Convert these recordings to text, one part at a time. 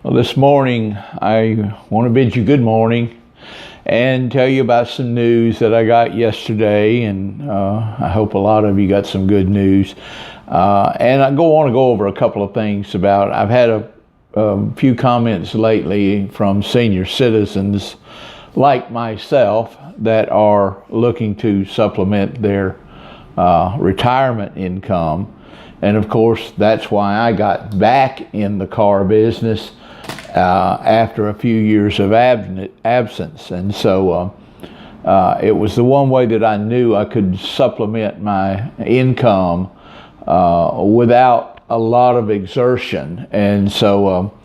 Well, this morning I want to bid you good morning and tell you about some news that I got yesterday, and I hope a lot of you got some good news. And I want to go over a couple of things about. I've had a few comments lately from senior citizens like myself that are looking to supplement their retirement income. And of course, that's why I got back in the car business after a few years of absence. And so it was the one way that I knew I could supplement my income without a lot of exertion. And so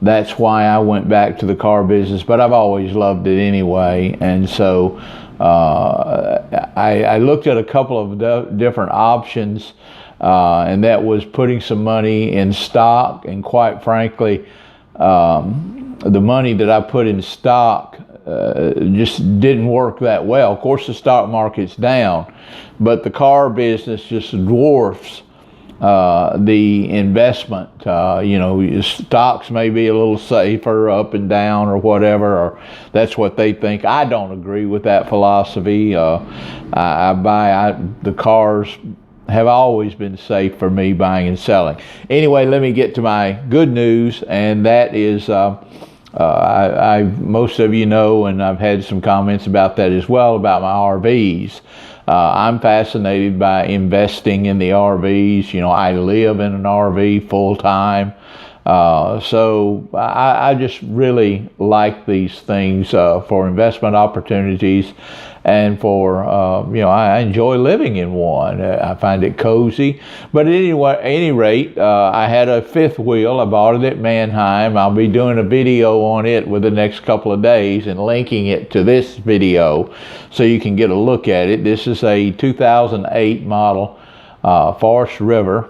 that's why I went back to the car business, but I've always loved it anyway. And so I looked at a couple of different options, and that was putting some money in stock. And quite frankly, the money that I put in stock just didn't work that well. Of course, the stock market's down, but the car business just dwarfs the investment. Stocks may be a little safer up and down or whatever, or that's what they think. I don't agree with that philosophy. The cars have always been safe for me, buying and selling. Anyway, let me get to my good news, and that is most of you know, and I've had some comments about that as well, about my RVs. I'm fascinated by investing in the RVs. I live in an RV full time. So I just really like these things for investment opportunities, and for, I enjoy living in one. I find it cozy. But at any rate, I had a fifth wheel. I bought it at Manheim. I'll be doing a video on it within the next couple of days and linking it to this video so you can get a look at it. This is a 2008 model Forest River.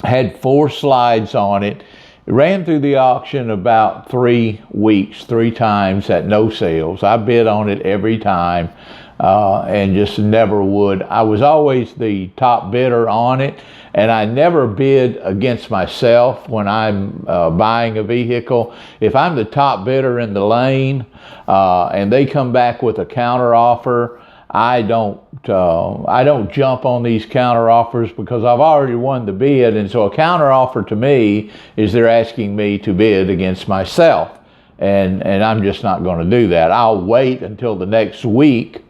Had 4 slides on it. It ran through the auction about 3 weeks, 3 times at no sales. I bid on it every time and just never would. I was always the top bidder on it, and I never bid against myself when I'm buying a vehicle. If I'm the top bidder in the lane and they come back with a counter offer, I don't jump on these counter offers because I've already won the bid. And so a counter offer to me is they're asking me to bid against myself, and I'm just not going to do that. I'll wait until the next week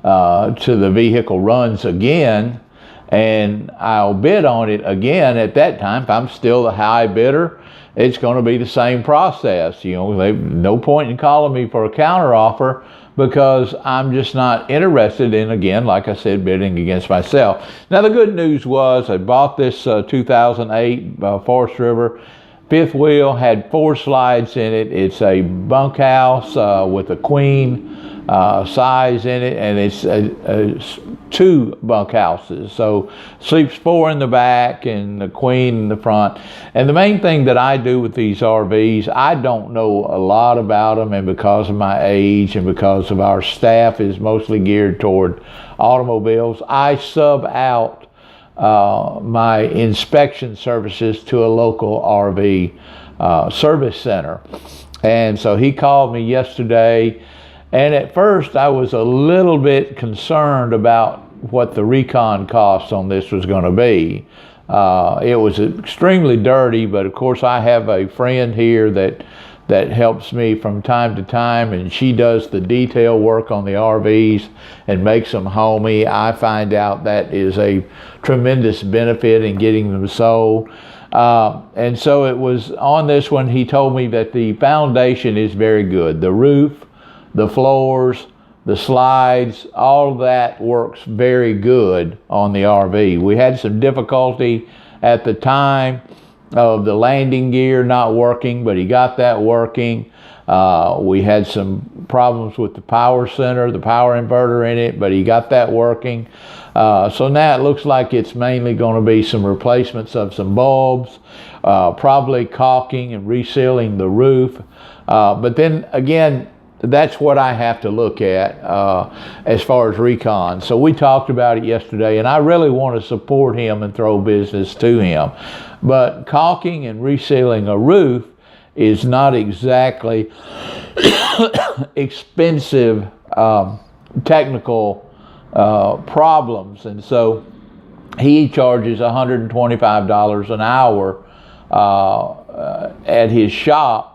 till the vehicle runs again, and I'll bid on it again at that time. If I'm still the high bidder, it's going to be the same process. No point in calling me for a counter offer, because I'm just not interested in, again, like I said, bidding against myself. Now, the good news was I bought this 2008 Forest River. Fifth wheel, had 4 slides in it. It's a bunkhouse with a queen size in it, and it's 2 bunkhouses. So sleeps 4 in the back and the queen in the front. And the main thing that I do with these RVs, I don't know a lot about them, and because of my age and because of our staff is mostly geared toward automobiles, I sub out my inspection services to a local RV service center. And so he called me yesterday, and at first I was a little bit concerned about what the recon cost on this was going to be. It was extremely dirty, but of course I have a friend here that helps me from time to time, and she does the detail work on the RVs and makes them homey. I find out that is a tremendous benefit in getting them sold. And so it was on this one, he told me that the foundation is very good. The roof, the floors, the slides, all of that works very good on the RV. We had some difficulty at the time of the landing gear not working, but he got that working. We had some problems with the power center, the power inverter in it, but he got that working. So now it looks like it's mainly going to be some replacements of some bulbs, probably caulking and resealing the roof. But then again, that's what I have to look at as far as recon. So we talked about it yesterday, and I really want to support him and throw business to him. But caulking and resealing a roof is not exactly expensive technical problems. And so he charges $125 an hour at his shop.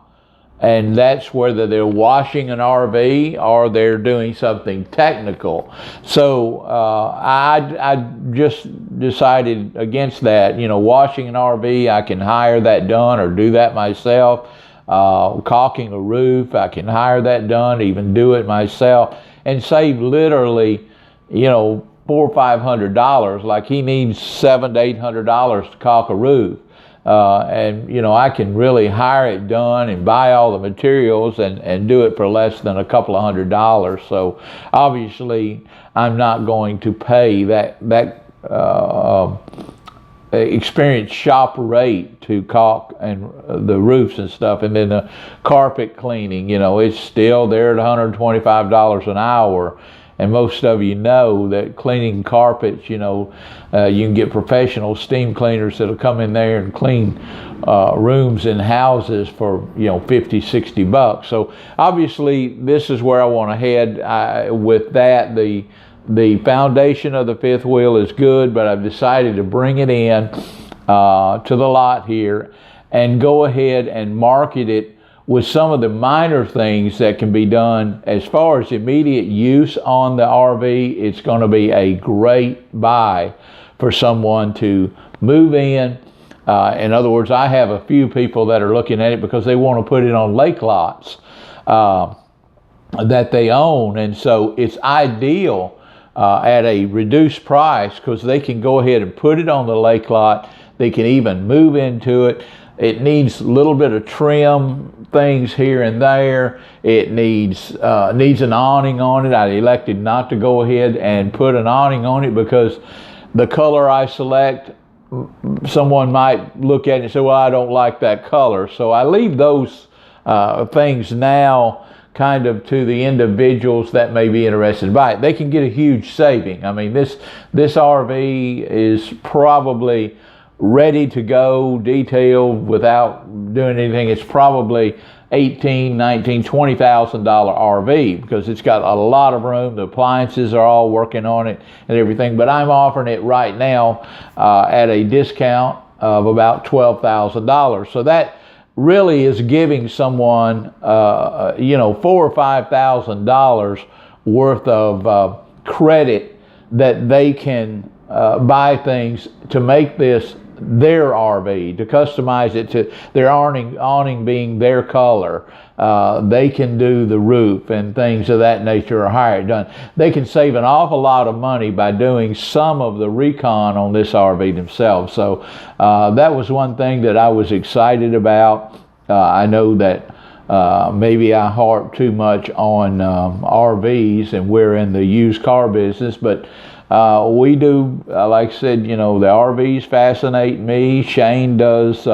And that's whether they're washing an RV or they're doing something technical. So I just decided against that. You know, washing an RV, I can hire that done or do that myself. Caulking a roof, I can hire that done, even do it myself, and save literally, you know, $400 or $500. Like he needs $700 to $800 to caulk a roof. And you know, I can really hire it done and buy all the materials and do it for less than a couple of $100. So obviously I'm not going to pay that experienced shop rate to caulk and the roofs and stuff. And then the carpet cleaning, you know, it's still there at $125 an hour. And most of you know that cleaning carpets, you know, you can get professional steam cleaners that'll come in there and clean rooms in houses for, you know, $50-$60. So obviously this is where I want to head with that. The foundation of the fifth wheel is good, but I've decided to bring it in to the lot here and go ahead and market it with some of the minor things that can be done. As far as immediate use on the RV, it's going to be a great buy for someone to move in. In other words, I have a few people that are looking at it because they want to put it on lake lots that they own. And so it's ideal at a reduced price because they can go ahead and put it on the lake lot. They can even move into it. It needs a little bit of trim things here and there. It needs an awning on it. I elected not to go ahead and put an awning on it because the color I select, someone might look at it and say, well, I don't like that color. So I leave those things now kind of to the individuals that may be interested in buying it. They can get a huge saving. I mean, this RV is probably ready to go, detailed, without doing anything. It's probably $18,000, $19,000, $20,000 RV because it's got a lot of room. The appliances are all working on it and everything. But I'm offering it right now at a discount of about $12,000. So that really is giving someone, you know, $4,000 or $5,000 worth of credit that they can buy things to make this their RV, to customize it to their awning being their color. They can do the roof and things of that nature or hire it done. They can save an awful lot of money by doing some of the recon on this RV themselves. So that was one thing that I was excited about. I know that maybe I harp too much on RVs, and we're in the used car business, but we do, like I said, you know, the RVs fascinate me. Shane does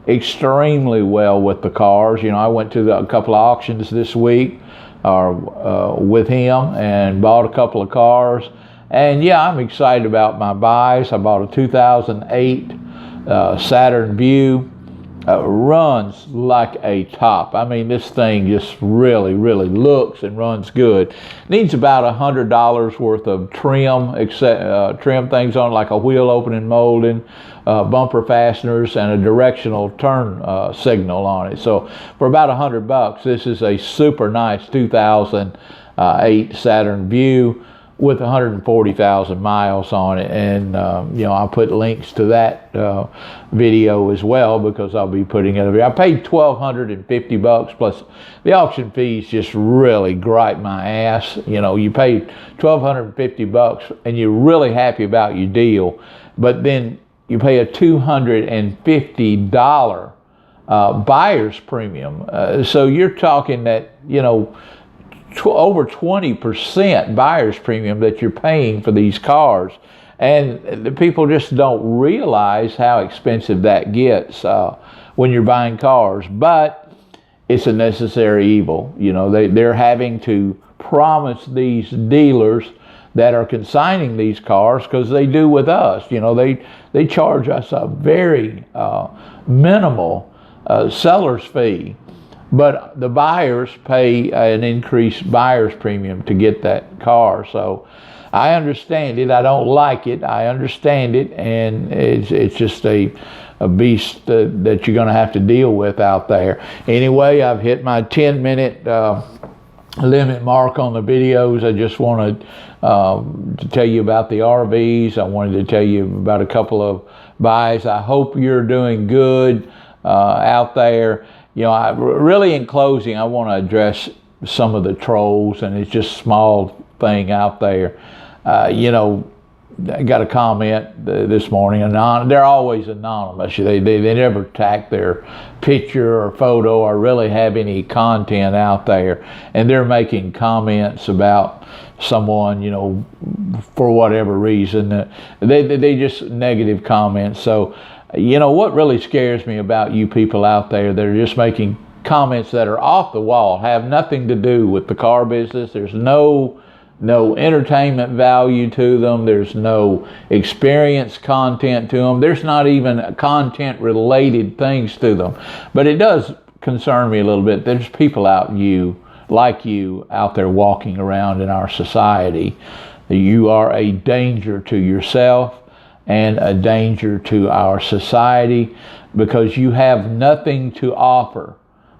extremely well with the cars. You know, I went to a couple of auctions this week with him and bought a couple of cars. And yeah, I'm excited about my buys. I bought a 2008 Saturn Vue. Runs like a top. I mean, this thing just really looks and runs good. Needs about $100 worth of trim, trim things on, like a wheel opening molding, bumper fasteners, and a directional turn signal on it. So for about $100, this is a super nice 2008 Saturn Vue with 140,000 miles on it. And you know, I'll put links to that video as well because I'll be putting it over here. I paid $1,250 plus the auction fees just really gripe my ass. You know, you pay $1,250 and you're really happy about your deal, but then you pay a $250 buyer's premium. So you're talking that, you know, over 20% buyer's premium that you're paying for these cars. And the people just don't realize how expensive that gets when you're buying cars. But it's a necessary evil. You know, they're having to promise these dealers that are consigning these cars, because they do with us. You know, they charge us a very minimal seller's fee, but the buyers pay an increased buyer's premium to get that car. So I understand it. I don't like it. I understand it, and it's just a beast that you're going to have to deal with out there. Anyway, I've hit my 10-minute limit mark on the videos. I just wanted to tell you about the RVs. I wanted to tell you about a couple of buys. I hope you're doing good out there. You know, really in closing, I want to address some of the trolls, and it's just a small thing out there. You know, I got a comment this morning, and they're always anonymous. They never tag their picture or photo or really have any content out there, and they're making comments about someone, you know, for whatever reason. They just negative comments. So, you know, what really scares me about you people out there that are just making comments that are off the wall, have nothing to do with the car business. There's no entertainment value to them. There's no experience content to them. There's not even content related things to them. But it does concern me a little bit. There's people like you out there walking around in our society. You are a danger to yourself and a danger to our society because you have nothing to offer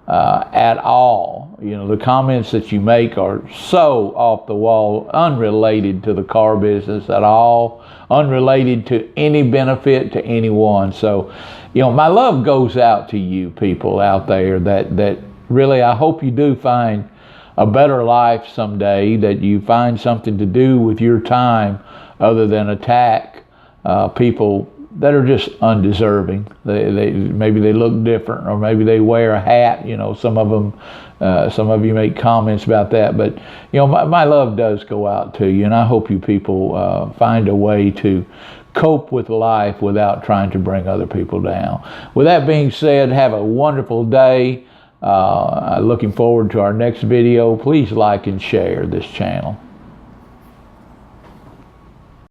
at all. You know, the comments that you make are so off the wall, unrelated to the car business at all, unrelated to any benefit to anyone. So, you know, my love goes out to you people out there that really, I hope you do find a better life someday, that you find something to do with your time other than attack people that are just undeserving. Maybe they look different, or maybe they wear a hat. You know, some of them, some of you make comments about that. But you know, my love does go out to you, and I hope you people find a way to cope with life without trying to bring other people down. With that being said, have a wonderful day. Looking forward to our next video. Please like and share this channel.